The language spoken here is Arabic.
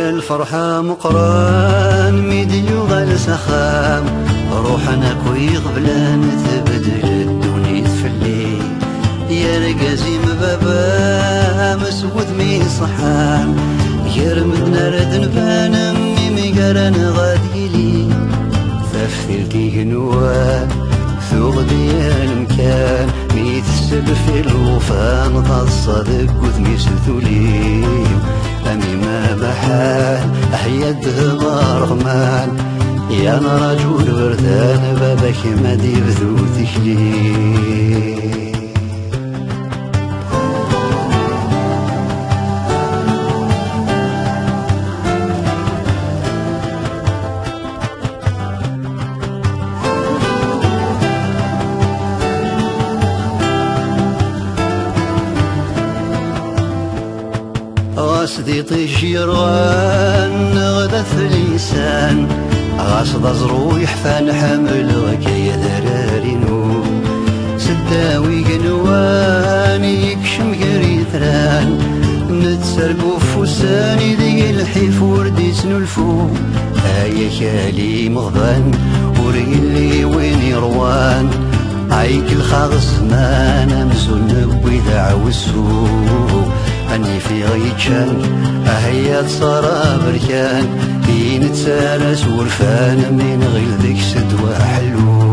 الفرحة مقران ميديو غال سخام روحنا كوي غبلان تبدل الدنيا تفلي يا رقازي مبابا مسود مي صحان يرمدنا رد نبان ميمي قران غاديلي ثفتلتي هنوان ثوغ ديال مكان ميتسل في الوفان تصدق وذمي ستولي أمي ما بحال أحياده مرغمان يا رجل بردان بابك ما ديبذو تكلي غاسدي طيش يروان غدا ثليسان غاصد زرويح فنحمل غكايا ذرارينو سداوي قنوان يكشم قريثران نتسرقو فوساني ذي الحيف وردي سنلفو هايا كالي مغضان وريلي وين يروان عيك الخاغ زمان مزون نبوي دعو السوق أني في غيتشان أهيا تصارى بركان بين تسالس ورفان من غير ذيك سدوى حلو